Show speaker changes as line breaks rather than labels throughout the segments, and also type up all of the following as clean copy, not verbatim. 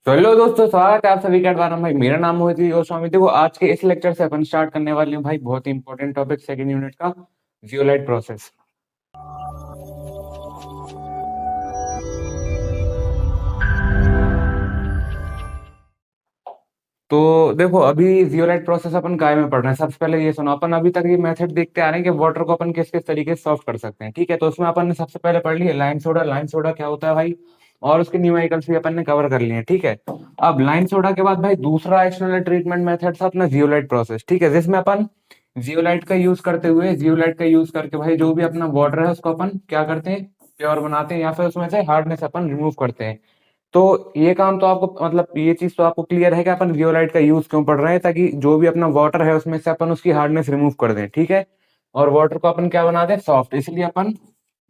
तो हेलो दोस्तों, स्वागत है आप सभी का दोबारा। भाई मेरा नाम मोहित गोस्वामी। देखो, आज के इस लेक्चर से अपन स्टार्ट करने वाले हैं भाई बहुत ही इंपॉर्टेंट टॉपिक सेकंड यूनिट का, जियोलाइट प्रोसेस। तो देखो, अभी जियोलाइट प्रोसेस अपन काय में पढ़ रहे हैं। सबसे पहले ये सुनो, अपन अभी तक ये मेथड देखते आ रहे हैं कि वाटर को अपन किस किस तरीके से सॉल्व कर सकते हैं। ठीक है, तो उसमें अपन ने सबसे पहले पढ़ लिया लाइम सोडा। लाइम सोडा क्या होता है भाई, और उसके न्यूमेरिकल्स भी अपन ने कवर कर लिए हैं। ठीक है, अब लाइम सोडा के बाद भाई दूसरा एक्सटर्नल ट्रीटमेंट मेथड था अपना जियोलाइट प्रोसेस। ठीक है, जिसमें अपन जियोलाइट का यूज करके भाई जो भी अपना वाटर है उसको अपन क्या करते हैं, प्योर बनाते हैं, या फिर उसमें से हार्डनेस अपन रिमूव करते हैं। तो ये काम तो आपको, मतलब ये चीज तो आपको क्लियर है कि अपन जियोलाइट का यूज क्यों पढ़ रहे हैं, ताकि जो भी अपना वाटर है उसमें से अपन उसकी हार्डनेस रिमूव कर दें। ठीक है, और वाटर को अपन क्या बना दें, सॉफ्ट। इसलिए अपन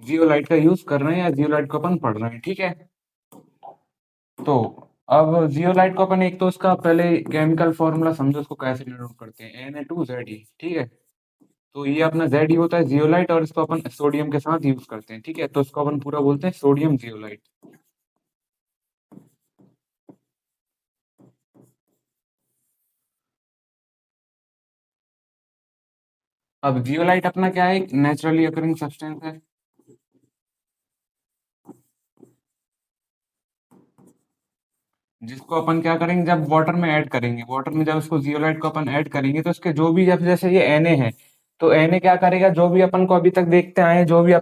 जियोलाइट का यूज कर रहे हैं या जियोलाइट को अपन पढ़ रहे हैं। ठीक है, तो अब जियोलाइट को अपन एक तो उसका पहले केमिकल फॉर्मूला समझो, उसको कैसे डिनोट करते हैं, Na2Ze। ठीक है, तो ये अपना Ze होता है जियोलाइट, और इसको अपन सोडियम के साथ यूज करते हैं। ठीक है, तो इसको अपन पूरा बोलते हैं सोडियम जियोलाइट। अब जियोलाइट अपना क्या है, एक नेचुरली अकरिंग सब्सटेंस है, जिसको अपन क्या करेंगे, जब वाटर में ऐड करेंगे, वाटर में जब इसको जियोलाइट को अपन ऐड करेंगे, तो इसके जो भी, जब जैसे ये Na है, तो Na क्या करेगा, जो भी अपन को अभी तक देखते आए हैं, जो भी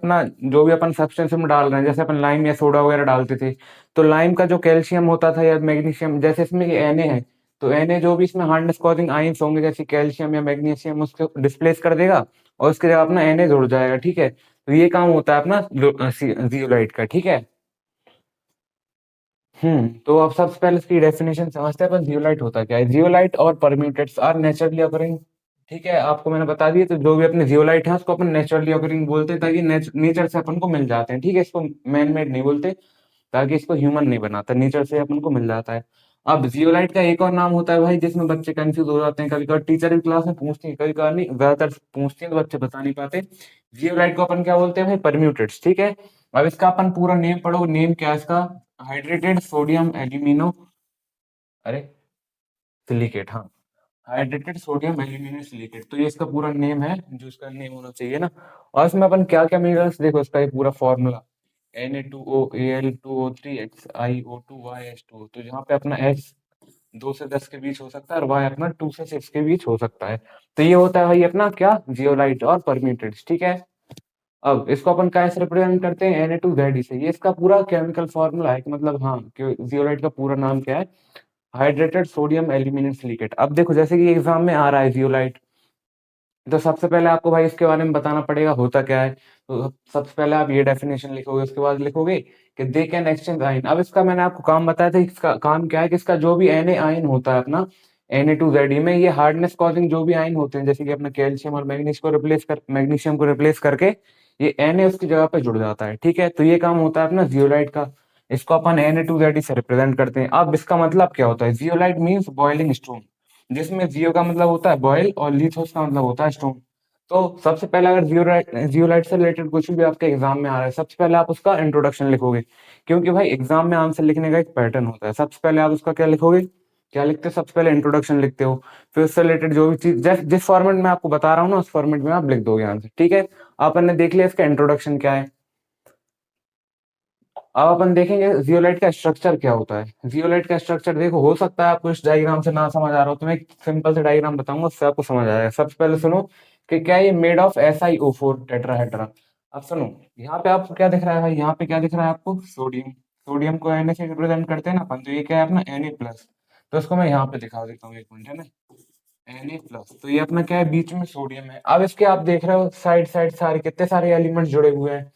अपन सब्सटेंस में डाल रहे हैं, जैसे अपन लाइम या सोडा वगैरह डालते थे, तो लाइम का जो कैल्शियम होता था या मैग्नीशियम, जैसे इसमें ये Na है, तो Na जो भी इसमें हार्डनेस कॉजिंग आयंस होंगे जैसे कैल्शियम या मैग्नीशियम, उसको डिस्प्लेस कर देगा, और उसके जगह अपना Na जुड़ जाएगा। ठीक है, तो ये काम होता है अपना जियोलाइट का। ठीक है, तो अब सबसे पहले इसकी डेफिनेशन समझते हैं अपन, जियोलाइट होता क्या है। जियोलाइट और परम्यूटेट्स आर नेचुरली अकरिंग। ठीक है, आपको मैंने बता दिया, तो जो भी अपने जियोलाइट है उसको अपन नेचुरली अकरिंग बोलते हैं, ताकि नेचर से अपन को मिल जाते हैं। ठीक है, इसको मैन मेड नहीं बोलते, ताकि इसको ह्यूमन नहीं बनाता, नेचर से अपन को मिल जाता है। अब जियोलाइट का एक और नाम होता है भाई, जिसमें बच्चे कंफ्यूज हो जाते हैं, कभी कभी टीचर भी क्लास में पूछते हैं, कभी कभी नहीं, ज्यादातर पूछते हैं तो बच्चे बता नहीं पाते। जियोलाइट को अपन क्या बोलते हैं भाई, परम्यूटेट्स। ठीक है, अब इसका अपन पूरा नेम पढ़ो, नेम क्या है इसका, हाइड्रेटेड सोडियम एल्यूमिनो, अरे सिलिकेट, हाँ, हाइड्रेटेड सोडियम एल्यूमिनो सिलिकेट। तो ये इसका पूरा नेम है, जो इसका नेम होना चाहिए ना। और इसमें अपन क्या क्या मिनरल्स, देखो इसका ये पूरा फॉर्मूला, Na2O Al2O3XiO2YH2O। तो यहाँ पे अपना H 2 से 10 के बीच हो सकता है, और Y अपना 2 से 6 के बीच हो सकता है। तो ये होता है भाई अपना क्या, जियोलाइट और परम्यूटेट्स। ठीक है, अब इसको अपन कैसे रिप्रेजेंट करते हैं, Na2Ze से। ये इसका पूरा केमिकल फॉर्मूला है, कि मतलब हाँ, कि जियोलाइट का पूरा नाम क्या है, हाइड्रेटेड सोडियम एल्यूमिनियम सिलिकेट। अब देखो, जैसे कि एग्जाम में आ रहा है जियोलाइट, तो सबसे पहले आपको भाई इसके बारे में बताना पड़ेगा होता क्या है। तो सबसे पहले आप ये डेफिनेशन लिखोगे, उसके बाद लिखोगे कि दे कैन एक्सचेंज आयन। अब इसका मैंने आपको काम बताया था, इसका काम क्या है, कि इसका जो भी Na आयन होता है अपना Na2Ze में, ये हार्डनेस कॉजिंग जो भी आयन होते हैं, जैसे कि अपना कैल्शियम और मैग्नीशियम को रिप्लेस करके ये Na उसकी जगह पे जुड़ जाता है। ठीक है, तो ये काम होता है अपना जियोलाइट का। इसको अपन Na2Ze से रिप्रेजेंट करते हैं। अब इसका मतलब क्या होता है, जियोलाइट मीन्स बॉइलिंग स्टोन, जिसमें जियो का मतलब होता है बॉयल, और लिथोस का मतलब होता है स्टोन। तो सबसे पहले अगर जियोलाइट से रिलेटेड कुछ भी आपके एग्जाम में आ रहा है, सबसे पहले आप उसका इंट्रोडक्शन लिखोगे, क्योंकि भाई एग्जाम में आंसर लिखने का एक पैटर्न होता है। सबसे पहले आप उसका क्या लिखोगे, क्या लिखते हो, सबसे पहले इंट्रोडक्शन लिखते हो, फिर उससे रिलेटेड जो भी चीज, जिस फॉर्मेट में आपको बता रहा हूँ ना, उस फॉर्मेट में आप लिख दोगे आंसर। ठीक है, अपन ने देख लिया इसका इंट्रोडक्शन क्या है। अब अपन देखेंगे जियोलाइट का स्ट्रक्चर क्या होता है। जियोलाइट का स्ट्रक्चर देखो, हो सकता है आपको इस डायग्राम से ना समझ आ रहा हो, तो मैं एक सिंपल से डायग्राम बताऊंगा, उससे आपको समझ आ जाएगा। सबसे पहले सुनो कि क्या ये मेड ऑफ SiO4 टेट्राहेड्रा। अब सुनो, यहाँ पे आपको क्या दिख रहा है भाई, यहाँ पे क्या दिख रहा है आपको, सोडियम। सोडियम को Na से रिप्रेजेंट करते हैं ना अपन, तो ये क्या है अपना Na+। तो इसको मैं यहाँ पे दिखा देता हूँ, एक मिनट, है ना, Na+। तो ये अपना क्या है, बीच में सोडियम है। अब इसके आप देख रहे हो साइड साइड सारे कितने सारे एलिमेंट्स जुड़े हुए हैं।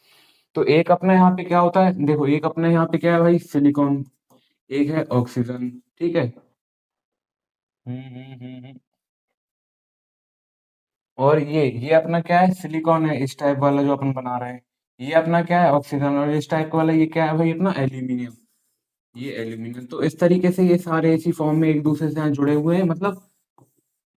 तो एक अपना यहाँ पे क्या होता है, देखो एक अपना यहाँ पे क्या है भाई, सिलिकॉन, एक है ऑक्सीजन। ठीक है, हम्म। और ये अपना क्या है, सिलिकॉन है, इस टाइप वाला जो अपन बना रहे हैं। ये अपना क्या है, ऑक्सीजन। और इस टाइप वाला ये क्या है भाई, अपना एल्यूमिनियम। ये एल्यूमिनियम। तो इस तरीके से ये सारे इसी फॉर्म में एक दूसरे से यहाँ जुड़े हुए हैं, मतलब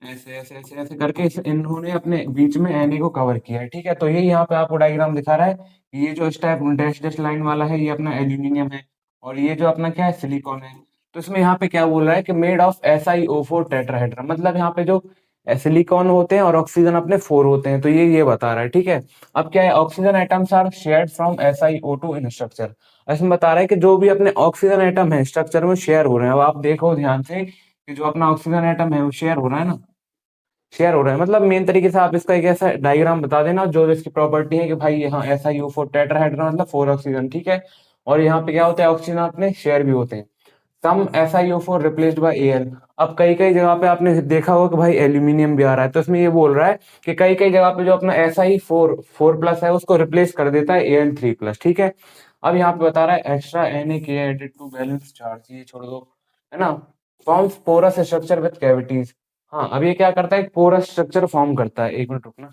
ऐसे ऐसे ऐसे ऐसे करके इन्होंने अपने बीच में Na को कवर किया है। ठीक है, तो ये यहाँ पे आपको डायग्राम दिखा रहा है कि ये जो इस टाइप डैश डैश लाइन वाला है, ये अपना एल्यूमिनियम है, और ये जो अपना क्या है, सिलिकॉन है। तो इसमें यहाँ पे क्या बोल रहा है कि मेड ऑफ SiO4 टेट्राहेड्रम, मतलब यहाँ पे जो सिलिकॉन होते हैं और ऑक्सीजन अपने 4 होते हैं, तो ये बता रहा है, ठीक है। अब क्या है, oxygen atoms are shared from SiO2 in structure. इसमें बता रहा है कि जो भी अपने ऑक्सीजन एटम है स्ट्रक्चर में शेयर हो रहे हैं। अब आप देखो ध्यान से कि जो अपना ऑक्सीजन एटम है वो शेयर हो रहा है ना, शेयर हो रहा है, मतलब मेन तरीके से आप इसका एक ऐसा डायग्राम बता देना जो इसकी प्रॉपर्टी है कि भाई यहाँ SiO4 टेट्राहेड्रन मतलब 4 ऑक्सीजन, ठीक है। और यहाँ पे क्या होता है, ऑक्सीजन अपने शेयर भी होते हैं। सम SiO4 रिप्लेस्ड बाय Al। अब कई कई जगह पे आपने देखा होगा कि भाई एल्यूमिनियम भी आ रहा है, तो इसमें ये बोल रहा है कि कई कई जगह पे जो अपना Si4 प्लस है उसको रिप्लेस कर देता है Al3 प्लस, ठीक है। अब यहाँ पे बता रहा है extra Na added to balance charge, ये छोड़ दो, है ना। Forms porous structure with cavities. हाँ, अब ये क्या करता है, पोरस स्ट्रक्चर फॉर्म करता है, एक मिनट रुकना,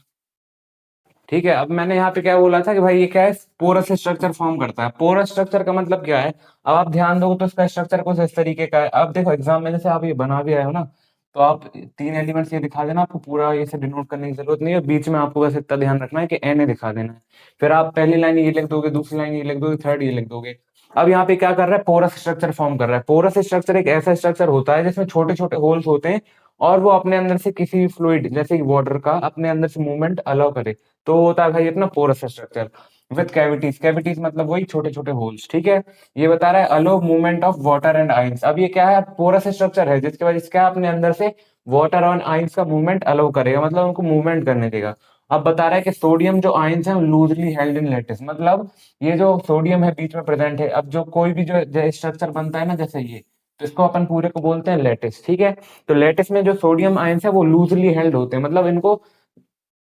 ठीक है। अब मैंने यहाँ पे क्या बोला था कि भाई ये क्या है, पोरस स्ट्रक्चर फॉर्म करता है। पोरस स्ट्रक्चर का मतलब क्या है, अब आप ध्यान दो तो इसका स्ट्रक्चर कुछ इस तरीके का है। अब देखो एग्जाम में जैसे आप ये बना भी रहे हो ना, तो आप 3 एलिमेंट्स ये दिखा देना, आपको पूरा ये से डिनोट करने की जरूरत नहीं है, बीच में आपको बस इतना ध्यान रखना है कि Na दिखा देना है। फिर आप पहली लाइन ये लिख दोगे, दूसरी लाइन ये लिख दोगे, थर्ड ये लिख दोगे। अब यहाँ पे क्या कर रहा है, पोरस स्ट्रक्चर फॉर्म कर रहा है। पोरस स्ट्रक्चर एक ऐसा स्ट्रक्चर होता है जिसमें छोटे छोटे होल्स होते हैं और वो अपने अंदर से किसी भी फ्लूइड जैसे कि वाटर का अपने अंदर से मूवमेंट अलाउ करे, तो होता है भाई अपना porous structure with cavities. Cavities मतलब वही छोटे छोटे होल्स, ठीक है। ये बता रहा है allow movement of water and ions. अब ये क्या है, पोरस स्ट्रक्चर है जिसकी वजह से क्या अपने अंदर से वाटर और आइंस का मूवमेंट अलाउ करेगा, मतलब उनको मूवमेंट करने देगा। अब बता रहा है कि सोडियम जो आइंस है लूजली हेल्ड इन लैटिस, मतलब ये जो सोडियम है बीच में प्रेजेंट है। अब जो कोई भी जो स्ट्रक्चर बनता है ना जैसे ये, तो इसको अपन पूरे को बोलते हैं लैटिस, ठीक है। तो लैटिस में जो सोडियम आयंस है वो लूजली हेल्ड होते हैं, मतलब इनको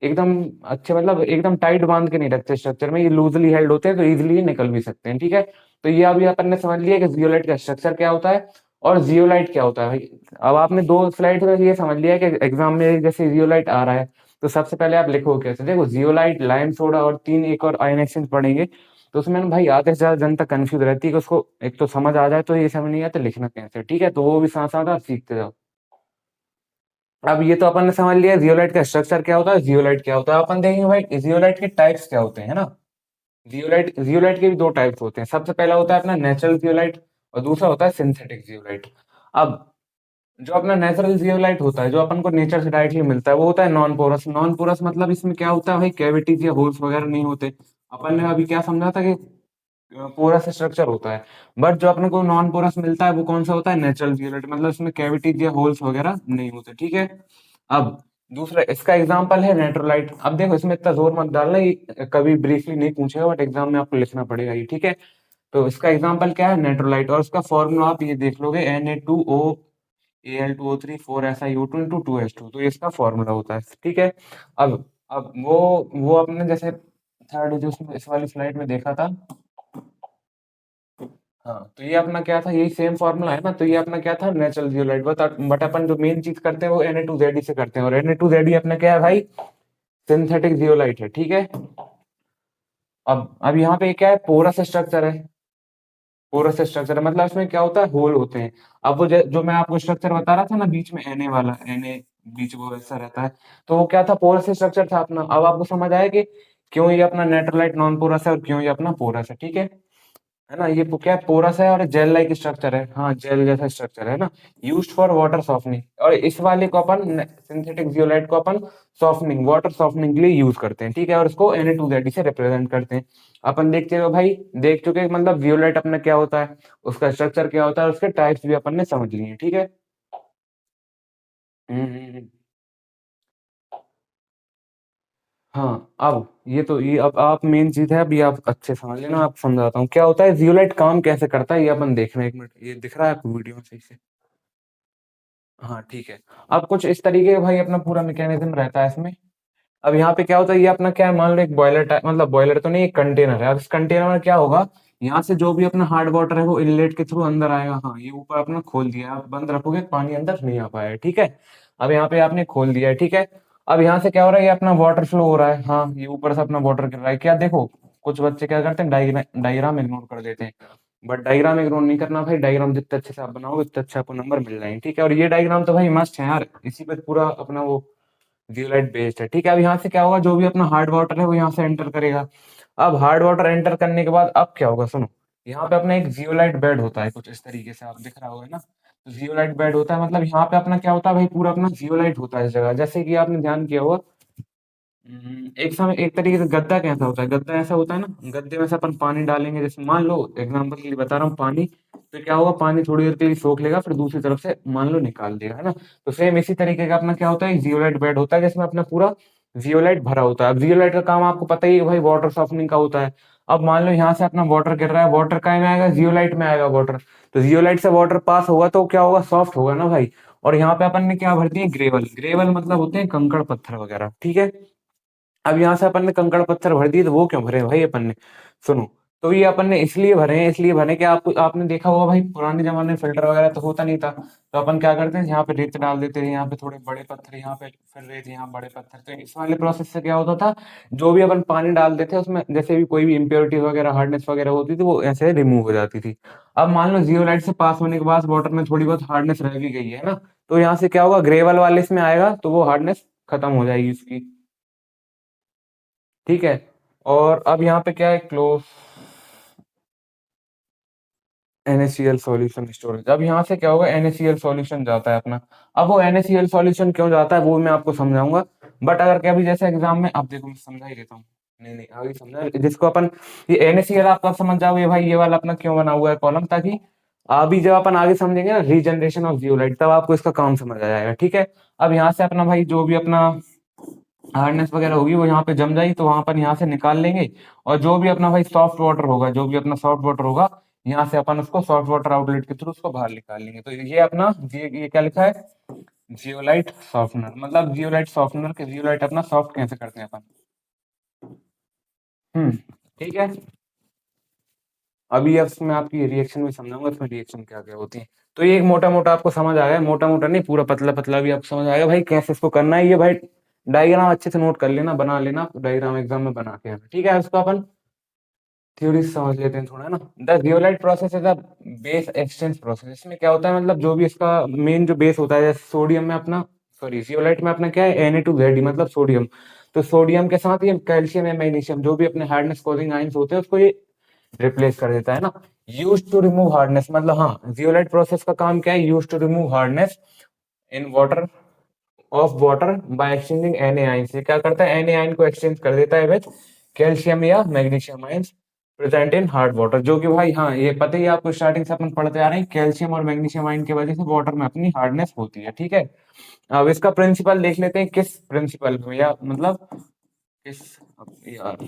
एकदम अच्छे, मतलब एकदम टाइट बांध के नहीं रखते स्ट्रक्चर में, ये लूजली हेल्ड होते हैं तो इजीली निकल भी सकते हैं, ठीक है। तो ये अभी अपन ने समझ लिया कि जियोलाइट का स्ट्रक्चर क्या होता है और जियोलाइट क्या होता है भाई। अब आपने 2 स्लाइड में ये समझ लिया कि एग्जाम में जैसे जियोलाइट आ रहा है, तो सबसे पहले आप लिखो कैसे, देखो जियोलाइट, लाइम सोडा और 3 एक और आयन एक्सचेंज पढ़ेंगे। तो उसमें ना भाई आधे से ज्यादा जनता कंफ्यूज रहती है कि उसको एक तो समझ आ जाए तो ये समझ नहीं आता लिखना कैसे, ठीक है। तो वो भी साथ साथ आप सीखते जाओ। अब ये तो अपन ने समझ लिया जियोलाइट का स्ट्रक्चर क्या होता है, जियोलाइट क्या होता है। अपन देखेंगे भाई जियोलाइट के टाइप्स क्या होते हैं, है ना। जियोलाइट के भी 2 टाइप्स होते हैं। सबसे पहला होता है अपना नेचुरल जियोलाइट और दूसरा होता है सिंथेटिक जियोलाइट। अब जो अपना नेचुरल जियोलाइट होता है, जो अपन को नेचर से डायरेक्टली मिलता है, वो होता है नॉन पोरस। नॉन पोरस मतलब इसमें क्या होता है भाई, कैविटीज या होल्स वगैरह नहीं होते। अपन ने अभी क्या समझा था कि पोरस स्ट्रक्चर होता है। बट जो अपने को नॉन पोरस मिलता है वो कौन सा होता है, नेचुरल जियोलाइट, मतलब इसमें कैविटीज या होल्स वगैरह नहीं होते, ठीक है। अब दूसरा इसका एग्जांपल है नेट्रोलाइट। अब देखो इसमें इतना जोर मत डालना, ये कभी ब्रीफली नहीं पूछेगा बट एग्जाम में आपको लिखना पड़ेगा ये, ठीक है। तो इसका एग्जांपल क्या है, नेट्रोलाइट, और उसका फॉर्मूला आप ये देख लोगे Na2O Al2O3 4SiO2 into 2H2, तो ये इसका फॉर्मूला होता है, ठीक है। अब वो अपने जैसे थर्ड जो इस वाली स्लाइड में देखा था, हाँ, तो ये अपना क्या था, यही सेम फॉर्मूला है ना। तो ये अपना क्या था, नेचुरल जियोलाइट। बट अपन जो मेन चीज करते हैं वो Na2Ze से करते हैं, और Na2Ze अपना क्या है भाई, सिंथेटिक जियोलाइट है, ठीक है। अब यहाँ पे क्या है, पोरस स्ट्रक्चर है। पोरस स्ट्रक्चर मतलब इसमें क्या होता है, होल होते हैं। अब वो जो मैं आपको स्ट्रक्चर बता रहा था ना बीच में Na वाला, Na बीच वो ऐसा रहता है, तो वो क्या था, पोरस स्ट्रक्चर था अपना। अब आपको समझ आया कि क्यों ये अपना नेट्रोलाइट नॉन पोरस है और क्यों ये अपना पोरस है, ठीक है ना। ये क्या है, पोरस है और जेल लाइक स्ट्रक्चर है, हाँ जेल जैसा स्ट्रक्चर है ना। यूज्ड फॉर वाटर सॉफ्टनिंग, और इस वाले को अपन सिंथेटिक जियोलाइट को अपन सॉफ्टनिंग, वाटर सॉफ्टनिंग के लिए यूज करते हैं, ठीक है। और इसको Na2Ze से रिप्रेजेंट करते हैं। अपन देखते हो भाई, देख चुके हैं, मतलब जियोलाइट अपना क्या होता है, उसका स्ट्रक्चर क्या होता है, उसके टाइप्स भी अपन ने समझ लिए हैं, ठीक है। हम्म। हाँ, अब ये अब आप मेन चीज है, अभी आप अच्छे समझ लेना, आप समझाता हूँ क्या होता है जियोलाइट, काम कैसे करता है, ये अपन देख रहे हैं। 1 मिनट, ये दिख रहा है आपको वीडियो में सही से, हाँ ठीक है। अब कुछ इस तरीके का भाई अपना पूरा मैकेनिज्म रहता है इसमें। अब यहाँ पे क्या होता है, ये अपना क्या है, मान लो एक बॉयलर टाइप, मतलब बॉयलर तो नहीं, एक कंटेनर है। अब इस कंटेनर में क्या होगा, यहाँ से जो भी अपना हार्ड वाटर है वो इनलेट के थ्रू अंदर आएगा। हाँ, ये ऊपर अपना खोल दिया है, आप बंद रखोगे पानी अंदर नहीं आ पाएगा, ठीक है। अब यहाँ पे आपने खोल दिया है, ठीक है। अब यहाँ से क्या हो रहा है, ये अपना वाटर फ्लो हो रहा है, हाँ ये ऊपर से अपना वाटर गिर रहा है। क्या देखो, कुछ बच्चे क्या करते हैं, डायग्राम इग्नोर कर देते हैं। बट डायग्राम इग्नोर नहीं करना भाई, डायग्राम जितने अच्छे से आप बनाओगे उतने अच्छे आपको नंबर मिल जाएंगे, ठीक है। और ये डायग्राम तो भाई मस्त है यार, इसी पे पूरा अपना वो जियोलाइट बेस्ड है, ठीक है। अब यहाँ से क्या होगा, जो भी अपना हार्ड वाटर है वो यहाँ से एंटर करेगा। अब हार्ड वाटर एंटर करने के बाद अब क्या होगा, सुनो, यहाँ पे अपना एक जियोलाइट बेड होता है कुछ इस तरीके से, आप दिख रहा होगा ना, तो जियोलाइट बेड होता है, मतलब यहाँ पे अपना क्या होता है भाई, पूरा अपना जियोलाइट होता है इस जगह। जैसे कि आपने ध्यान किया होगा, एक समय एक तरीके से गद्दा कैसा होता है, गद्दा ऐसा होता है ना, गद्दे में से अपन पानी डालेंगे, जैसे मान लो एग्जांपल के लिए बता रहा हूँ पानी, तो क्या होगा, पानी थोड़ी देर के लिए सोख लेगा, फिर दूसरी तरफ से मान लो निकाल देगा, है ना। तो सेम इसी तरीके का अपना क्या होता है, जियोलाइट बेड होता है, जिसमें अपना पूरा जियोलाइट भरा होता है। अब जियोलाइट का काम आपको पता ही है भाई, वाटर सॉफ्टनिंग का होता है। अब मान लो यहाँ से अपना वाटर गिर रहा है, वाटर काय में आएगा, जियोलाइट में आएगा वाटर, तो जियोलाइट से वाटर पास होगा तो क्या होगा, सॉफ्ट होगा ना भाई। और यहाँ पे अपन ने क्या भर दिया, ग्रेवल, ग्रेवल मतलब होते हैं कंकड़ पत्थर वगैरह, ठीक है। अब यहाँ से अपन ने कंकड़ पत्थर भर दिए, तो वो क्यों भरे भाई अपन ने, सुनो। तो ये अपन ने इसलिए भरे हैं, इसलिए भरे कि आपको आपने देखा होगा भाई, पुराने जमाने में फिल्टर वगैरह तो होता नहीं था, तो अपन क्या करते हैं, यहाँ पे रेत डाल देते हैं, यहाँ पे थोड़े बड़े पत्थर, यहाँ पे फिर रेत, यहाँ बड़े पत्थर। तो इस वाले प्रोसेस से क्या होता था, जो भी अपन पानी डाल देते हैं उसमें, जैसे भी कोई भी इम्प्योरिटी वगैरह, हार्डनेस वगैरह होती थी, वो ऐसे रिमूव हो जाती थी। अब मान लो जियोलाइट से पास होने के बाद वाटर में थोड़ी बहुत हार्डनेस रह भी गई है ना, तो यहाँ से क्या होगा, ग्रेवल वाले इसमें आएगा, तो वो हार्डनेस खत्म हो जाएगी उसकी, ठीक है। और अब यहाँ पे क्या है, क्लोज NaCl सॉल्यूशन स्टोरेज। अब यहाँ से क्या होगा, NaCl सॉल्यूशन जाता है अपना। अब वो NaCl सॉल्यूशन क्यों जाता है वो मैं आपको समझाऊंगा, बट अगर क्या, अभी जैसे एग्जाम में, अब देखो मैं समझा ही देता हूँ, नहीं नहीं आगे समझा, जिसको अपन ये NaCl आप कब समझ जाओगे भाई, ये वाला अपना क्यों बना हुआ है कॉलम, ताकि अभी जब अपन आगे समझेंगे ना रीजनरेशन ऑफ जियोलाइट, तब आपको इसका काम समझ आ जाएगा, ठीक है। अब यहाँ से अपना भाई जो भी अपना हार्डनेस वगैरह होगी वो यहाँ पे जम जाएगी, तो वहां पर यहाँ से निकाल लेंगे, और जो भी अपना भाई सॉफ्ट वाटर होगा, जो भी अपना सॉफ्ट वाटर होगा, यहाँ से अपन उसको सॉफ्ट वाटर आउटलेट के थ्रू उसको बाहर निकाल लेंगे। तो ये अपना ये क्या लिखा है, जियोलाइट सॉफ्टनर, मतलब जियोलाइट सॉफ्टनर के, जियोलाइट अपना सॉफ्ट कैसे करते हैं अपन। ठीक है। अभी अब मैं आपकी रिएक्शन भी समझाऊंगा, इसमें रिएक्शन क्या क्या होती है। तो ये एक मोटा मोटा आपको समझ आ गया, मोटा मोटा नहीं, पूरा पतला पतला भी आपको समझ आएगा भाई, कैसे इसको करना है ये भाई। डायग्राम अच्छे से नोट कर लेना, बना लेना, डायग्राम एग्जाम में बना के आना, ठीक है। इसको अपन थ्योरी से समझ लेते हैं थोड़ा ना। The zeolite process is a base exchange process. इसमें क्या होता है, मतलब जो भी इसका मेन जो बेस होता है, जैसे सोडियम में अपना, सॉरी जियोलाइट में अपना क्या है, Na2Zd मतलब सोडियम। तो सोडियम के साथ ये कैल्शियम या मैग्नीशियम, जो भी अपने हार्डनेस कॉजिंग आयंस होते हैं, उसको ये रिप्लेस कर देता है ना। यूज टू रिमूव हार्डनेस, मतलब हाँ, जियोलाइट प्रोसेस का काम क्या है, use to remove hardness in water, of water by exchanging Na ions. ये क्या करता है, Na आयन को एक्सचेंज कर देता है विद कैल्शियम या magnesium ions present in hard water, जो कि भाई हाँ ये पता ही है आपको, स्टार्टिंग से अपन पढ़ते आ रहे हैं, कैल्शियम और मैग्नीशियम आयन की वजह से वाटर में अपनी हार्डनेस होती है, ठीक है। अब इसका प्रिंसिपल देख लेते हैं, किस प्रिंसिपल में, या मतलब किस, अब यार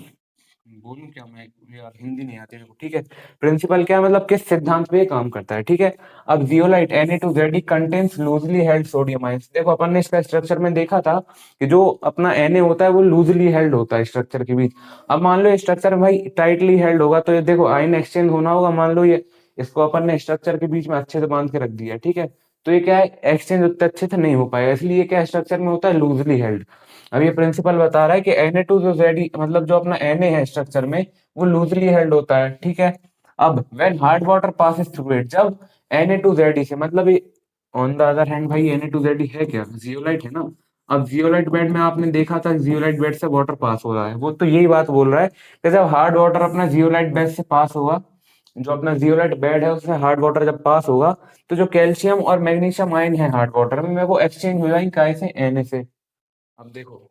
बोलूं क्या मैं, यार हिंदी नहीं आती मेरे को, ठीक है। प्रिंसिपल क्या है, मतलब किस सिद्धांत पे ये काम करता है, ठीक है। अब zeolite Na2Zd contains loosely held sodium ions. देखो अपन ने इसका स्ट्रक्चर में देखा था कि जो अपना Na होता है वो लूजली हेल्ड होता है स्ट्रक्चर के बीच। अब मान लो ये स्ट्रक्चर भाई टाइटली हेल्ड होगा, तो ये देखो आयन एक्सचेंज होना होगा, मान लो ये, इसको अपन ने स्ट्रक्चर के बीच में अच्छे से बांध के रख दिया, ठीक है। तो ये क्या है, एक्सचेंज उतने अच्छे से नहीं हो पाएगा, इसलिए ये क्या स्ट्रक्चर में होता है, लूजली हेल्ड। अब ये प्रिंसिपल बता रहा है कि Na2Zd मतलब जो अपना Na है स्ट्रक्चर में, वो लूजली हेल्ड होता है, ठीक है। अब when hard water passes through it, जब Na2Zd से, मतलब ये ऑन द अदर हैंड भाई Na2Zd है क्या, जियोलाइट है ना। अब जियोलाइट बेड में आपने देखा था, जियोलाइट बेड से वाटर पास हो रहा है, वो तो यही बात बोल रहा है कि जब हार्ड वाटर अपना जियोलाइट बेड से पास होगा, जो अपना जियोलाइट बेड है उसमें हार्ड वाटर जब पास होगा, तो जो कैल्शियम और मैग्नीशियम आयन है हार्ड वाटर में वो एक्सचेंज हो जाएंगे काय से, Na से। अब देखो,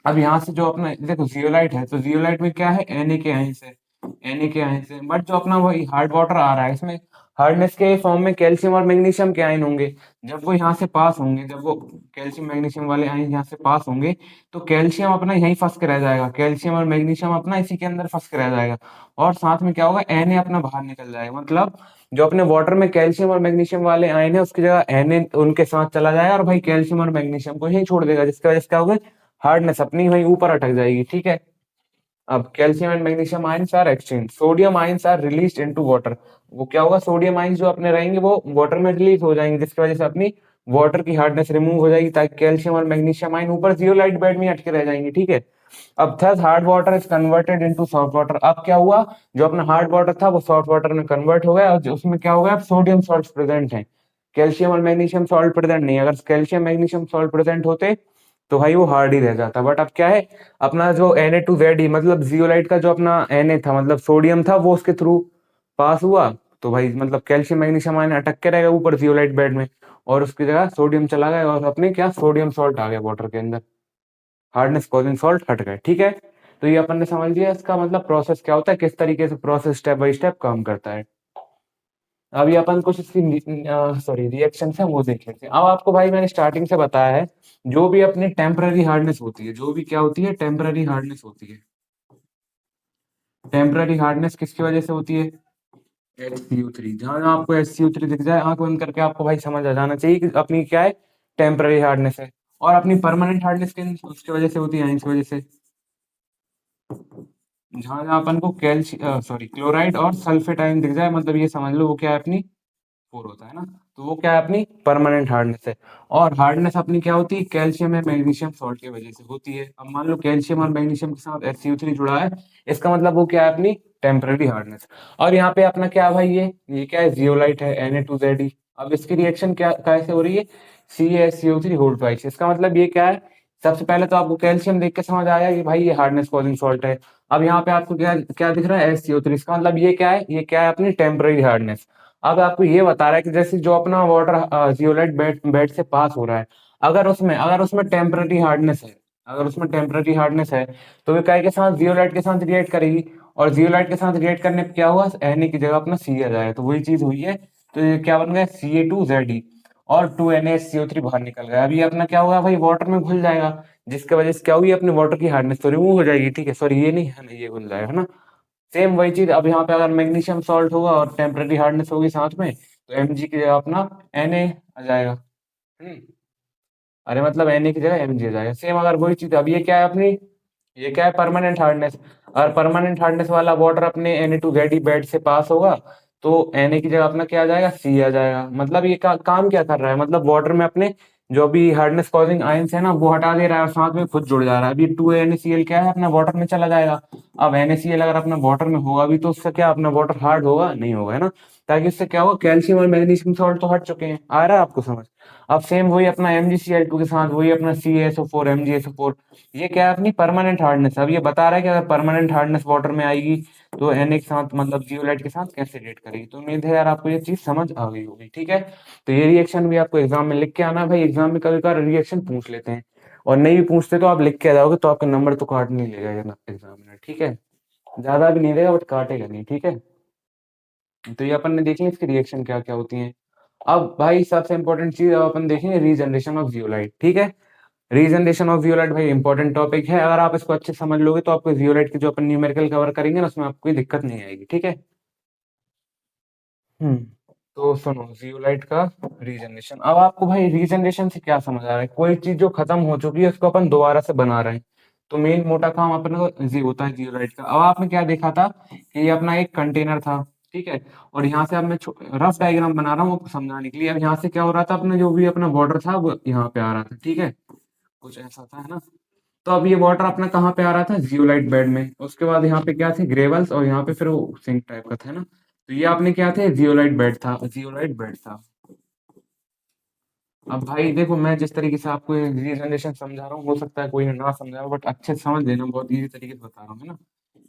अब यहाँ से जो अपना देखो जियोलाइट है, तो जियोलाइट में क्या है, Na के आयन से, Na के आयन से, बट जो अपना वही हार्ड वाटर आ रहा है, इसमें हार्डनेस के फॉर्म में कैल्शियम और मैग्नीशियम के आयन होंगे। जब वो यहाँ से पास होंगे, जब वो कैल्शियम मैग्नीशियम वाले आयन यहाँ से पास होंगे, तो कैल्शियम अपना यहीं फंस के रह जाएगा, कैल्शियम और मैग्नीशियम अपना इसी के अंदर फंस के रह जाएगा, और साथ में क्या होगा, Na अपना बाहर निकल जाएगा, मतलब जो अपने वाटर में कैल्शियम और मैग्नीशियम वाले आयन है उसकी जगह Na उनके साथ चला जाएगा, और भाई कैल्शियम और मैग्नीशियम को यहीं छोड़ देगा, जिसकी वजह से क्या होगा, हार्डनेस अपनी वहीं ऊपर अटक जाएगी, ठीक है। अब calcium and magnesium ions are exchange, sodium ions are released into water. वो क्या होगा, सोडियम आयंस जो अपने रहेंगे वो वाटर में रिलीज हो जाएंगे, जिसकी वजह से अपनी वाटर की हार्डनेस रिमूव हो जाएगी, ताकि कैल्शियम और मैग्नीशियम आयन ऊपर जियोलाइट बेड में अटके रह जाएंगे, ठीक है। अब third hard water is converted into soft water. अब क्या हुआ, जो अपना हार्ड वाटर था वो सॉफ्ट वाटर में कन्वर्ट हो गया, और उसमें क्या हो गया, अब सोडियम सॉल्ट प्रेजेंट है, कैल्शियम और मैग्नीशियम सॉल्ट प्रेजेंट नहीं है। अगर कैल्शियम मैग्नीशियम सॉल्ट प्रेजेंट होते तो भाई वो हार्ड ही रह जाता, बट अब क्या है, अपना जो Na2Zd मतलब जियोलाइट का जो अपना Na था, मतलब सोडियम था, वो उसके थ्रू पास हुआ तो भाई मतलब कैल्शियम मैग्नीशियम आयन अटक के रहेगा ऊपर जियोलाइट बेड में, और उसकी जगह सोडियम चला गया और अपने क्या सोडियम सॉल्ट आ गया वाटर के अंदर, हार्डनेस कॉजिंग सॉल्ट हट गए। ठीक है, तो ये अपन ने समझ लिया इसका मतलब प्रोसेस क्या होता है, किस तरीके से प्रोसेस स्टेप बाय स्टेप काम करता है। अभी अपन कुछ इसकी सॉरी रिएक्शन है वो देख लेते हैं। अब आपको भाई मैंने स्टार्टिंग से बताया है, जो भी अपनी टेम्पररी हार्डनेस होती है, जो भी क्या होती है टेम्पररी हार्डनेस होती है, टेम्पररी हार्डनेस किसकी वजह से होती है, HCO3। जहां जहां आपको HCO3 दिख जाए आंख बंद करके आपको भाई समझ आ जाना चाहिए कि अपनी क्या है, टेम्पररी हार्डनेस है। और अपनी परमानेंट हार्डनेस उसकी वजह से होती है आयन की वजह से। जहां जहां अपन को सॉरी क्लोराइड और सल्फेट आयन दिख जाए मतलब ये समझ लो वो क्या है अपनी फोर होता है ना, तो वो क्या है अपनी परमानेंट हार्डनेस है। और हार्डनेस अपनी क्या होती है, कैल्शियम या मैग्नीशियम सॉल्ट की वजह से होती है। अब मान लो कैल्शियम और मैग्नीशियम के साथ HCO3 जुड़ा है, इसका मतलब वो क्या है अपनी टेम्पररी हार्डनेस। और यहाँ पे अपना क्या है भाई, ये क्या है जियोलाइट है Na2Ze। अब इसकी रिएक्शन क्या कैसे हो रही है, CaSCO3 होल ट्वाइस। इसका मतलब ये क्या है, सबसे पहले तो आपको कैल्शियम देख के समझ आया कि भाई ये हार्डनेस कॉजिंग सॉल्ट है। अब यहाँ पे आपको क्या क्या दिख रहा है, HCO3। इसका मतलब ये क्या है, ये क्या है अपनी टेम्पररी हार्डनेस। अब आपको ये बता रहा है कि जैसे जो अपना वाटर जियोलाइट बेड बेड से पास हो रहा है, अगर उसमें टेम्पररी हार्डनेस है, अगर उसमें टेम्पररी हार्डनेस है तो ये काय के साथ जियोलाइट के साथ रिएक्ट करेगी। और जियोलाइट के साथ रिएक्ट करने पे क्या हुआ, Na की जगह अपना Ca जाएगा, तो वही चीज हुई है। तो ये क्या बन गया, Ca2Ze और 2NaHCO3 बाहर निकल गया। अभी अपना क्या होगा भाई, वाटर में घुल जाएगा, जिसकी वजह से क्या हुई, अपने वाटर की हार्डनेस तो रिमूव हो जाएगी। ठीक है, सॉरी ये नहीं है ना, ये घुल जाएगा है ना। सेम वही चीज अब यहाँ पे अगर मैग्नीशियम सॉल्ट होगा और टेम्पररी हार्डनेस होगी साथ में, तो Mg की जगह अपना Na आ जाएगा। हम्म अरे मतलब Na की जगह Mg आ जाएगा। सेम अगर वही चीज, अब ये क्या है अपनी, ये क्या है परमानेंट हार्डनेस। और परमानेंट हार्डनेस वाला वाटर अपने Na2Ze बेड से पास होगा, तो Na की जगह अपना क्या आ जाएगा, C आ जाएगा। मतलब ये काम क्या कर रहा है, मतलब वाटर में अपने जो भी हार्डनेस कॉजिंग आयंस है ना वो हटा दे रहा है और साथ में खुद जुड़ जा रहा है। अभी 2NaCl क्या है अपना वाटर में चला जाएगा। अब NaCl अगर अपना वाटर में होगा भी तो उससे क्या अपना वाटर हार्ड होगा नहीं होगा, है ना। ताकि उससे क्या होगा, कैल्शियम और मैग्नीशियम सॉल्ट तो हट चुके हैं। आ रहा है आपको समझ। अब सेम वही अपना MgCl2 के साथ वही अपना CaSO4 MgSO4, ये क्या है अपनी परमानेंट हार्डनेस। अब ये बता रहा है कि अगर परमानेंट हार्डनेस वाटर में आएगी तो Na के साथ मतलब जियोलाइट के साथ कैसे रिएक्ट करेगी। तो उम्मीद है यार आपको ये चीज समझ आ गई होगी। ठीक है, तो ये रिएक्शन भी आपको एग्जाम में लिख के आना है भाई। एग्जाम में कभी कभार रिएक्शन पूछ लेते हैं, और नहीं भी पूछते तो आप लिख के आ जाओगे तो आपका नंबर तो काट नहीं लेगा एग्जामिनर। ठीक है, ज्यादा भी नहीं देगा बट काटेगा नहीं। ठीक है, तो ये अपन ने देख लिया इसकी रिएक्शन क्या क्या होती है। अब भाई सबसे इंपॉर्टेंट चीज अब अपन देखेंगे रीजनरेशन ऑफ जियोलाइट। ठीक है, रीजनरेशन ऑफ जियोलाइट भाई इंपॉर्टेंट टॉपिक है। अगर आप इसको अच्छे से समझ लोगे तो आपको जियोलाइट की जो अपन न्यूमेरिकल कवर करेंगे ना उसमें आपको कोई दिक्कत नहीं आएगी। ठीक है। हम्म तो सुनो जियोलाइट का रीजनरेशन। अब आपको भाई रीजनरेशन से क्या समझ आ रहा है, कोई चीज जो खत्म हो चुकी है उसको अपन दोबारा से बना रहे हैं। तो मेन मोटा काम अपने को जी होता है जियोलाइट का। अब आपने क्या देखा था कि ये अपना एक कंटेनर था, ठीक है। और यहाँ से अब मैं रफ डायग्राम बना रहा हूँ आपको समझाने के लिए। अब यहाँ से क्या हो रहा था, अपना जो भी अपना बॉर्डर था वो यहाँ पे आ रहा था, ठीक है, कुछ ऐसा था, है ना। तो अब ये वाटर अपना कहाँ पे आ रहा था, जियोलाइट बेड में। उसके बाद यहाँ पे क्या थे, ग्रेवल्स, और यहाँ पे फिर वो सिंक टाइप का था, है ना। तो ये आपने क्या थे, जियोलाइट बेड था, जियोलाइट बेड था। अब भाई देखो मैं जिस तरीके से आपको रीजनरेशन समझा रहा हूँ, हो सकता है कोई ने ना समझा हो, बट अच्छे से समझ लेना, बहुत इजी तरीके से बता रहा हूँ, है ना।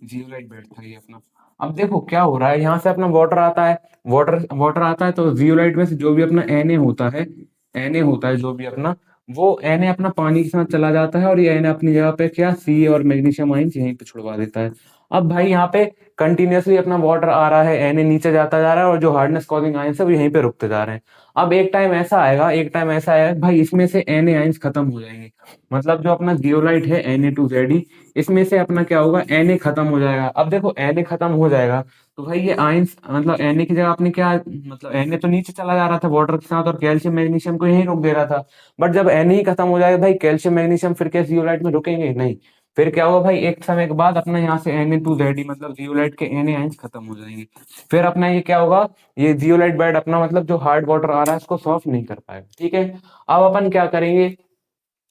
जियोलाइट बेड था ये अपना। अब देखो क्या हो रहा है, यहाँ से अपना वाटर आता है, वाटर वाटर आता है, तो जियोलाइट में से जो भी अपना Na होता है, Na होता है जो भी अपना, वो Na अपना पानी के साथ चला जाता है, और ये Na अपनी जगह पे क्या सी और मैग्नीशियम आयंस यहीं पे छुड़वा देता है। अब भाई यहाँ पे कंटिन्यूअसली अपना वाटर आ रहा है, Na नीचे जाता जा रहा है, और जो हार्डनेस कॉजिंग आयंस है वो यहीं पे रुकते जा रहे हैं। अब एक टाइम ऐसा आएगा, एक टाइम ऐसा आएगा भाई इसमें से Na आयंस खत्म हो जाएंगे। मतलब जो अपना जियोलाइट है Na2Ze, इसमें से अपना क्या होगा, Na खत्म हो जाएगा। अब देखो Na खत्म हो जाएगा तो भाई ये आयंस मतलब Na की जगह आपने क्या, मतलब Na तो नीचे चला जा रहा था वाटर के साथ और कैल्शियम मैग्नीशियम को यहीं रोक दे रहा था। बट जब Na ही खत्म हो जाएगा भाई, कैल्शियम मैग्नीशियम फिर क्या जियोलाइट में रुकेंगे नहीं। फिर क्या होगा भाई, एक समय के बाद अपना यहाँ से Na2Ze मतलब जियोलाइट के Na आयंस खत्म हो जाएंगे। फिर अपना ये क्या होगा, ये जियोलाइट बेड अपना मतलब जो हार्ड वाटर आ रहा है इसको सॉल्व नहीं कर पाएगा। ठीक है, अब अपन क्या करेंगे,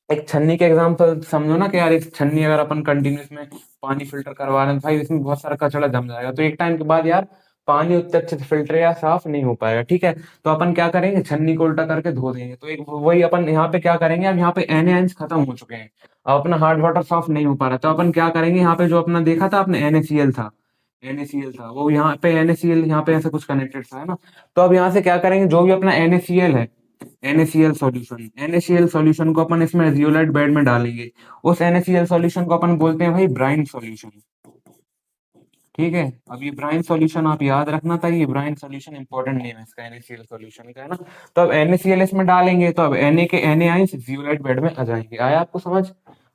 एक छन्नी के एग्जाम्पल समझो ना, कि यार एक छन्नी अगर अपन कंटिन्यूस में पानी फिल्टर करवा रहे हैं तो भाई इसमें बहुत सारा कचरा जम जाएगा, तो एक टाइम के बाद यार पानी उतने अच्छे से फिल्टर या साफ नहीं हो पाएगा। ठीक है, तो अपन क्या करेंगे, छन्नी को उल्टा करके धो देंगे। तो एक वही अपन यहाँ पे क्या करेंगे, अब यहाँ पे Na आयंस खत्म हो चुके हैं, अब अपना हार्ड वाटर साफ नहीं हो पा रहा, तो अपन क्या करेंगे, यहाँ पे जो अपना देखा था आपने NaCl था, NaCl था, वो यहाँ पे NaCl यहाँ पे ऐसे कुछ कनेक्टेड था, है ना। तो अब यहाँ से क्या करेंगे, जो भी अपना NaCl है, NaCl सॉल्यूशन को अपन इसमें जियोलाइट बेड में डालेंगे। उस NaCl सॉल्यूशन को अपन बोलते हैं भाई ब्राइन सॉल्यूशन। ठीक है, अब ये ब्राइन सॉल्यूशन आप याद रखना था, ये ब्राइन सॉल्यूशन इंपॉर्टेंट नेम है इसका NaCl सॉल्यूशन का, है ना। तो अब NaCl इसमें डालेंगे तो अब Na के Na आयंस जियोलाइट बेड में आ जाएंगे। आया आपको समझ?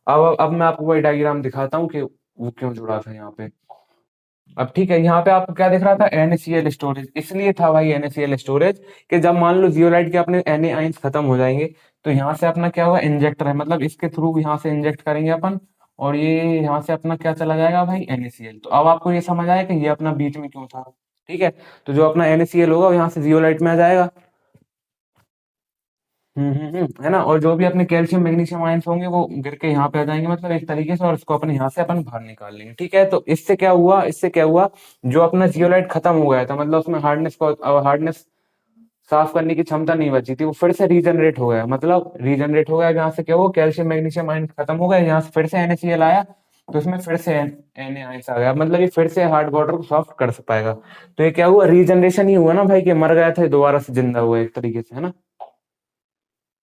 अब मैं आपको वही डायग्राम दिखाता हूँ कि वो क्यों जुड़ा था यहाँ पे। अब ठीक है, यहाँ पे आपको क्या दिख रहा था, NaCl स्टोरेज, इसलिए था भाई NaCl स्टोरेज कि जब मान लो जियोलाइट के अपने Na आयंस खत्म हो जाएंगे तो यहाँ से अपना क्या होगा, इंजेक्टर है, मतलब इसके थ्रू यहाँ से इंजेक्ट करेंगे अपन, और ये यहाँ से अपना क्या चला जाएगा भाई, NaCl। तो अब आपको ये समझ आया कि ये अपना बीच में क्यों था। ठीक है, तो जो अपना NaCl होगा वो यहाँ से जियोलाइट में आ जाएगा। है ना। और जो भी अपने कैल्शियम मैग्नीशियम आयंस होंगे वो गिर के यहाँ पे आ जाएंगे, मतलब एक तरीके से, और इसको अपन यहाँ से अपन बाहर निकाल लेंगे। ठीक है, तो इससे क्या हुआ, जो अपना जियोलाइट खत्म हो गया था, मतलब उसमें हार्डनेस साफ करने की क्षमता नहीं बची थी, वो फिर से रीजनरेट हो गया, मतलब रीजनरेट हो गया। यहाँ से क्या हुआ, कैल्शियम मैग्नीशियम आयन खत्म हो गए, यहाँ से फिर से NaCl आया, तो इसमें फिर से Na आयंस आ गया, मतलब ये फिर से हार्ड वाटर को सॉफ्ट कर पाएगा। तो ये क्या हुआ, रीजनरेशन ही हुआ ना भाई, कि मर गया था ये दोबारा से जिंदा हुआ एक तरीके से, है ना।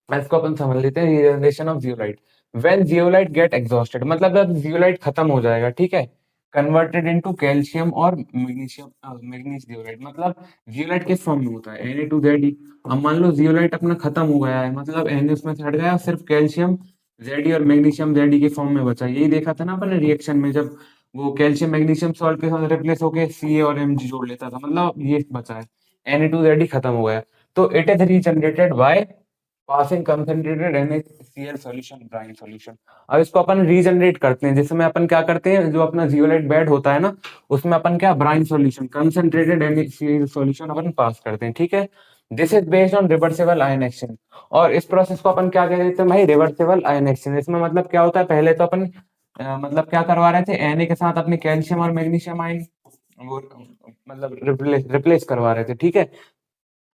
इसको अपन समझ लेते हैं, regeneration of zeolite. When zeolite get exhausted, मतलब जब जियोलाइट खत्म हो जाएगा, ठीक है, कन्वर्टेड इनटू कैल्शियम और मैग्नीशियम, मैग्नीज जियोलाइट, मतलब जियोलाइट किस फॉर्म में होता है, Na2Zd। अब मान लो जियोलाइट अपना खत्म हो गया है, मतलब Na उसमें से हट गया, सिर्फ कैल्शियम Zd और मैग्नीशियम Zd के फॉर्म में बचा। यही देखा था ना अपन ने रिएक्शन में, जब वो कैल्शियम मैग्नीशियम सॉल्ट के साथ रिप्लेस होके Ca और Mg जोड़ लेता था, मतलब ये बचा है, Na2Zd खत्म हो गया। तो it is regenerated by passing concentrated NaCl solution brine solution. अब इसको अपन रीजनरेट करते हैं, जिसमें अपन क्या करते हैं, जो अपना जियोलाइट बेड होता है ना, उसमें अपन क्या brine solution concentrated NaCl solution अपन पास करते हैं। ठीक है, this is based on reversible ion exchange. और इस प्रोसेस को अपन क्या कह देते हैं भाई, रिवर्सिबल आयन एक्सचेंज। इसमें मतलब क्या होता है, पहले तो अपन मतलब क्या करवा रहे थे, Na के साथ अपने कैल्शियम और मैग्नीशियम आयन वो मतलब रिप्लेस करवा रहे थे। ठीक है,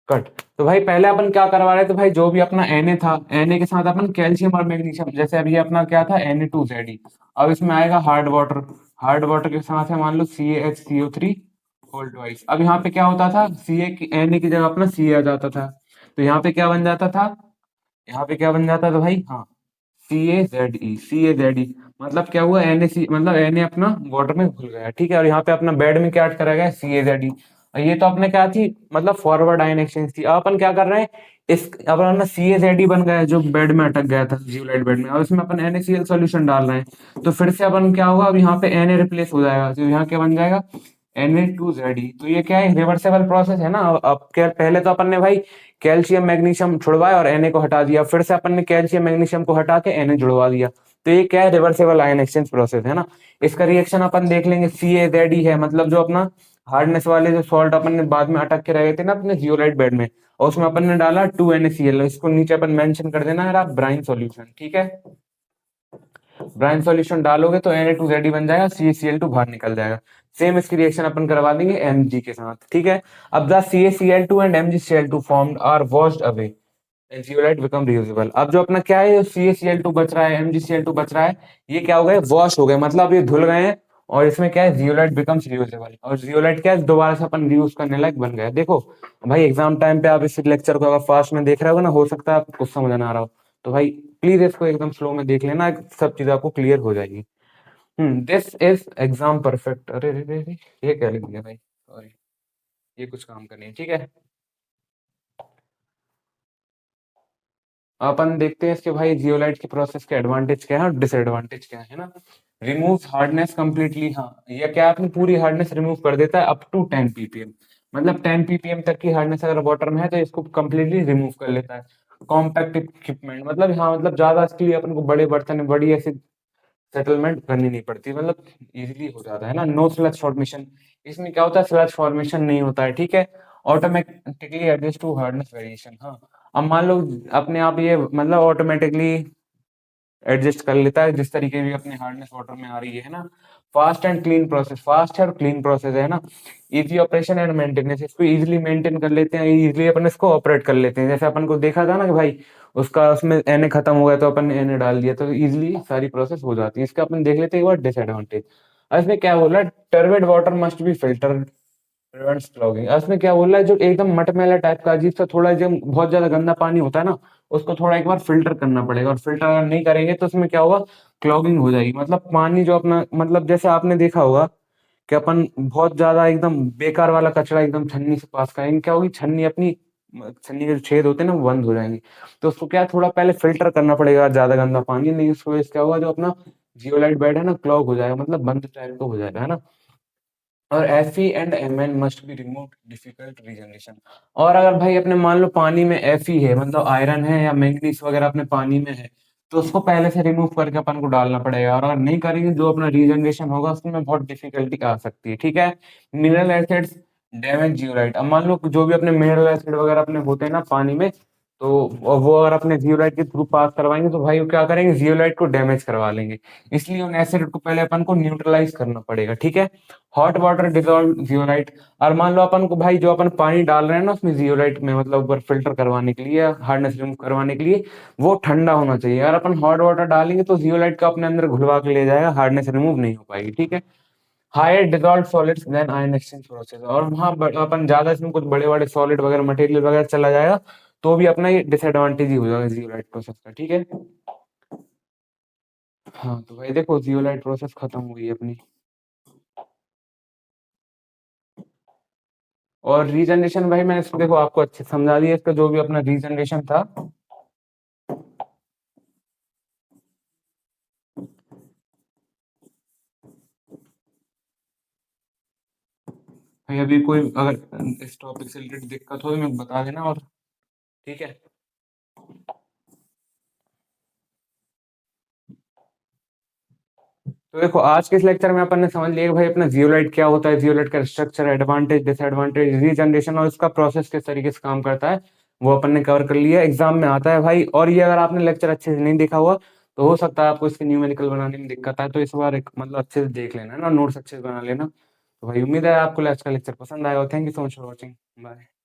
कट। तो भाई पहले अपन क्या करवा रहे थे भाई, जो भी अपना Na था, Na के साथ अपन कैल्शियम और मैग्नीशियम, जैसे अभी अपना क्या था Na2Zd, अब इसमें आएगा हार्ड वाटर, हार्ड वाटर के साथ है मान लो CaHCO3 होल ट्वाइस। अब यहाँ पे क्या होता था, Na की जगह अपना Ca आ जाता था, तो यहाँ पे क्या बन जाता था, यहाँ पे क्या बन जाता था भाई, हाँ, CaZe मतलब क्या हुआ, मतलब Na अपना वाटर में घुल गया। ठीक है, और यहाँ पे अपना बेड में क्या ऐड करा गया, CaZe। ये तो अपने क्या थी, मतलब फॉरवर्ड आयन एक्सचेंज थी। अब अपन क्या कर रहे हैं, अब अपना CaZe बन गया है, जो बेड में अटक गया था जियोलाइट बेड में, और इसमें अपन NaCl सॉल्यूशन डाल रहे हैं, तो फिर से अपन क्या होगा, अब यहाँ पे Na रिप्लेस हो जाएगा, तो यहाँ क्या बन जाएगा, Na2Ze। तो ये क्या है, रिवर्सेबल प्रोसेस है ना। अब क्या, पहले तो अपन ने भाई कैल्शियम मैग्नीशियम छुड़वाया और Na को हटा दिया, फिर से अपन ने कैल्शियम मैग्नीशियम को हटा के Na जुड़वा दिया। तो ये क्या है, रिवर्सेबल आयन एक्सचेंज प्रोसेस है ना। इसका रिएक्शन अपन देख लेंगे, CaZe है, मतलब जो अपना हार्डनेस वाले जो सॉल्ट अपन ने बाद में अटक के रह गए थे ना अपने जियोलाइट बेड में, और उसमें अपन ने डाला 2NaCl, इसको नीचे अपन मेंशन कर देना है आप ब्राइन सॉल्यूशन। ठीक है, ब्राइन सॉल्यूशन डालोगे तो Na2Zd बन जाएगा, CaCl2 बाहर निकल जाएगा। सेम इसकी रिएक्शन अपन करवा देंगे Mg के साथ। ठीक है, अब the CaCl2 and MgCl2 formed are washed away and zeolite become reusable. अब जो अपना क्या है, CaCl2 बच रहा है, MgCl2 बच रहा है, ये क्या हो गए, वॉश हो गए, मतलब ये धुल गए हैं, और इसमें क्या है, जियोलाइट बिकम्स रियूजेबल, और जियोलाइट क्या है, दोबारा से अपन रीयूज करने लायक बन गया। देखो भाई, एग्जाम टाइम पे आप इस लेक्चर को अगर फास्ट में देख रहे हो ना, हो सकता है आपको कुछ समझ ना आ रहा हो, तो भाई प्लीज इसको एकदम स्लो में देख लेना, सब चीज आपको क्लियर हो जाएगी। This is exam perfect. अरे रे रे रे, ये क्या लिख दिया भाई, सॉरी, ये कुछ काम करनी है। ठीक है, अपन देखते हैं इसके भाई जियोलाइट के प्रोसेस के एडवांटेज क्या है और डिसएडवांटेज क्या है ना। रिमूव हार्डनेस कंप्लीटली, हाँ, ये क्या अपनी पूरी हार्डनेस रिमूव कर देता है अप टू 10 ppm, मतलब 10 ppm तक की हार्डनेस अगर वाटर में है तो इसको कंप्लीटली रिमूव कर लेता है। कॉम्पैक्ट इक्विपमेंट, मतलब हाँ, मतलब ज्यादा इसके लिए अपन को बड़े बर्तन में बड़ी ऐसी सेटलमेंट करनी नहीं पड़ती, मतलब इजीली हो जाता है ना। नो स्लज फॉर्मेशन, इसमें क्या होता है, स्लज फॉर्मेशन नहीं होता है। ठीक है, automatically adjust to hardness variation, हाँ। अब मान लो अपने आप ये मतलब ऑटोमेटिकली एडजस्ट कर लेता है जिस तरीके की अपनी हार्डनेस वाटर में आ रही है ना। Fast and clean process, fast है और क्लीन प्रोसेस है ना। इजी ऑपरेशन एंड मेंटेनेंस, इसको इजीली मेंटेन कर लेते हैं, इजीली अपन इसको ऑपरेट कर लेते हैं। जैसे अपन को देखा था ना कि भाई उसका उसमें एन खत्म हो गया तो अपन ने एन डाल दिया, तो इजीली सारी प्रोसेस हो जाती है। इसका अपन देख लेते हैं एक बार डिसएडवांटेज। और इसमें क्या बोला, turbid water must be filter prevents clogging. इसमें क्या बोल रहा है, जो एकदम मटमैला टाइप का अजीब सा थोड़ा जो बहुत ज्यादा गंदा पानी होता है ना, उसको थोड़ा एक बार फिल्टर करना पड़ेगा, और फिल्टर अगर नहीं करेंगे तो उसमें क्या होगा, क्लॉगिंग हो जाएगी। मतलब पानी जो अपना, मतलब जैसे आपने देखा होगा कि अपन बहुत ज्यादा एकदम बेकार वाला कचरा एकदम छन्नी से पास करेंगे, क्या होगी, छन्नी अपनी छन्नी के जो छेद होते हैं ना वो बंद हो जाएंगे। तो उसको क्या थोड़ा पहले फिल्टर करना पड़ेगा ज्यादा गंदा पानी, नहीं उसकी वजह से क्या होगा, जो अपना जियोलाइट बेड है ना क्लॉग हो जाएगा, मतलब बंद टाइप का हो जाएगा, है ना। और Fe and Mn must be removed difficult regeneration. और अगर भाई अपने मान लो पानी में Fe है, मतलब आयरन है या मैंगनीज वगैरह अपने पानी में है, तो उसको पहले से रिमूव करके अपन को डालना पड़ेगा, और अगर नहीं करेंगे जो अपना रीजनरेशन होगा उसमें बहुत डिफिकल्टी आ सकती है, ठीक है। Mineral acids damage zeolite. अब मान लो जो भी अपने मिनरल एसिड वगैरह अपने होते हैं ना पानी में, तो वो अगर अपने जियोलाइट के थ्रू पास करवाएंगे तो भाई वो क्या करेंगे, जियोलाइट को डैमेज करवा लेंगे। इसलिए उन एसिड को पहले अपन को न्यूट्रलाइज करना पड़ेगा, ठीक है। Hot water dissolve zeolite. और मान लो अपन को भाई जो अपन पानी डाल रहे हैं ना उसमें जियोलाइट में, मतलब ऊपर फिल्टर करवाने के लिए, हार्डनेस रिमूव करवाने के लिए, वो ठंडा होना चाहिए। अगर अपन हॉट वाटर डालेंगे तो जियोलाइट का अपने अंदर घुलवा के ले जाएगा, हार्डनेस रिमूव नहीं हो पाएगी, ठीक है। Higher dissolve solids than ion exchange process. और वहाँ अपन ज्यादा इसमें कुछ बड़े बड़े सॉलिड वगैरह मटेरियल वगैरह चला जाएगा, तो भी अपना ये डिसएडवांटेज ही हो जाएगा जियोलाइट प्रोसेस का, ठीक है। हाँ तो भाई देखो जियोलाइट प्रोसेस खत्म हुई है अपनी। और रीजनरेशन भाई मैंने इसको देखो आपको अच्छे से समझा दिया, इसका जो भी अपना रीजनरेशन था। भाई अभी कोई अगर इस टॉपिक से रिलेटेड दिक्कत हो तो मैं बता देना, और ठीक है। तो देखो आज के इस लेक्चर में अपन ने समझ लिया कि भाई अपना जियोलाइट क्या होता है, जियोलाइट का स्ट्रक्चर, एडवांटेज डिसएडवांटेज, रीजनरेशन, और इसका प्रोसेस किस तरीके से काम करता है, वो अपन ने कवर कर लिया। एग्जाम में आता है भाई, और ये अगर आपने लेक्चर अच्छे से नहीं देखा हुआ तो हो सकता है आपको इसके न्यूमेरिकल बनाने में दिक्कत आए, तो इस बार एक मतलब अच्छे से देख लेना है ना, नोट्स अच्छे से बना लेना। तो भाई उम्मीद है आपको आज का लेक्चर पसंद आएगा। Thank you so much for watching, bye.